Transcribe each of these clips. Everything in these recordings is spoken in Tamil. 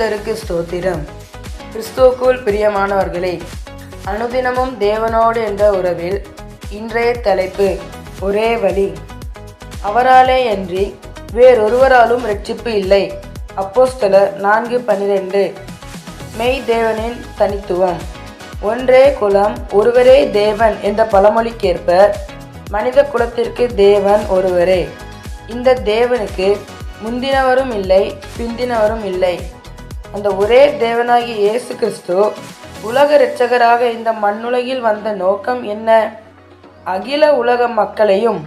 கர்த்தருக்கு ஸ்தோத்திரம். கிறிஸ்துவுக்குள் பிரியமானவர்களே, அனுதினமும் தேவனோடு என்ற உறவில் இன்றைய தலைப்பு ஒரே வழி. அவராலே அன்றி வேறொருவராலும் இரட்சிப்பு இல்லை. அப்போஸ்தலர் 4:12. மெய் தேவனின் தனித்துவம். ஒன்றே குலம் ஒருவரே தேவன் என்ற பழமொழிக்கேற்ப மனித குலத்திற்கு தேவன் ஒருவரே. இந்த தேவனுக்கு முந்தினவரும் இல்லை, பிந்தினவரும் இல்லை. அந்த ஒரே தேவனாகிய இயேசு கிறிஸ்து உலக இரட்சகராக இந்த மண்ணுலகில் வந்த நோக்கம் என்ன? அகில உலக மக்களையும்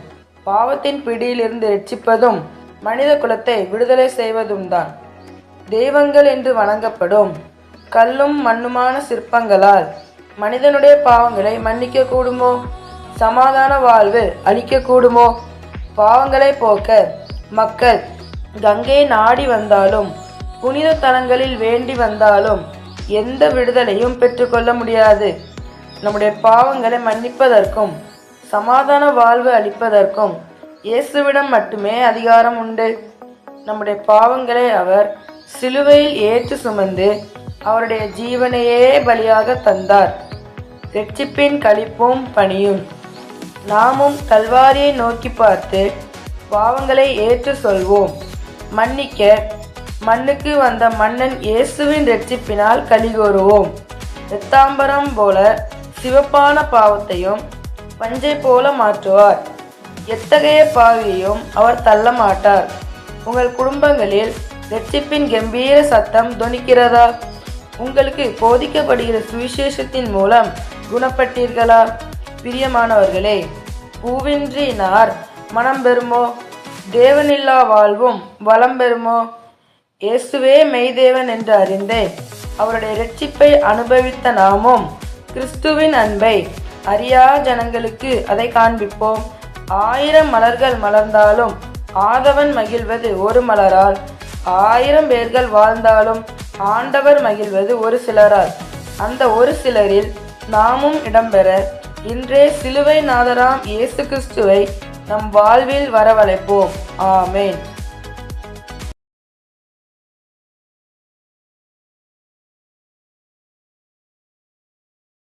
பாவத்தின் பிடியிலிருந்து இரட்சிப்பதும் மனித குலத்தை விடுதலை செய்வதும் தான். தெய்வங்கள் என்று வணங்கப்படும் கல்லும் மண்ணுமான சிற்பங்களால் மனிதனுடைய பாவங்களை மன்னிக்க கூடுமோ? சமாதான வாழ்வு அளிக்க கூடுமோ? பாவங்களை போக்க மக்கள் கங்கை நாடி வந்தாலும் புனித தலங்களில் வேண்டி வந்தாலும் எந்த விடுதலையும் பெற்றுக்கொள்ள முடியாது. நம்முடைய பாவங்களை மன்னிப்பதற்கும் சமாதான வாழ்வு அளிப்பதற்கும் இயேசுவிடம் மட்டுமே அதிகாரம் உண்டு. நம்முடைய பாவங்களை அவர் சிலுவையில் ஏற்று சுமந்து அவருடைய ஜீவனையே பலியாக தந்தார். இரட்சிப்பின் களிப்பும் பணியும். நாமும் கல்வாரியை நோக்கி பார்த்து பாவங்களை ஏற்று சொல்வோம். மன்னிக்க மண்ணுக்கு வந்த மன்னன் இயேசுவின் இரட்சிப்பினால் கலிகூறுவோம். இரத்தாம்பரம் போல சிவப்பான பாவத்தையும் பஞ்சை போல மாற்றுவார். எத்தகைய பாவியையும் அவர் தள்ள மாட்டார். உங்கள் குடும்பங்களில் இரட்சிப்பின் கம்பீர சத்தம் தொனிக்கிறதா? உங்களுக்கு போதிக்கப்படுகிற சுவிசேஷத்தின் மூலம் குணப்பட்டீர்களா? பிரியமானவர்களே, பூவின்றி நார் மனம் பெறுமோ? தேவனில்லா வாழ்வும் வளம் பெறுமோ? இயேசுவே மெய்தேவன் என்று அறிந்தே அவருடைய இரட்சிப்பை அனுபவித்த நாமும் கிறிஸ்துவின் அன்பை அறியா ஜனங்களுக்கு அதை காண்பிப்போம். 1000 மலர்கள் மலர்ந்தாலும் ஆதவன் மகிழ்வது ஒரு மலரால், 1000 பேர்கள் வாழ்ந்தாலும் ஆண்டவர் மகிழ்வது ஒரு சிலரால். அந்த ஒரு சிலரில் நாமும் இடம்பெற இன்றே சிலுவை நாதராம் இயேசு கிறிஸ்துவை நம் வாழ்வில் வரவழைப்போம். ஆமேன்.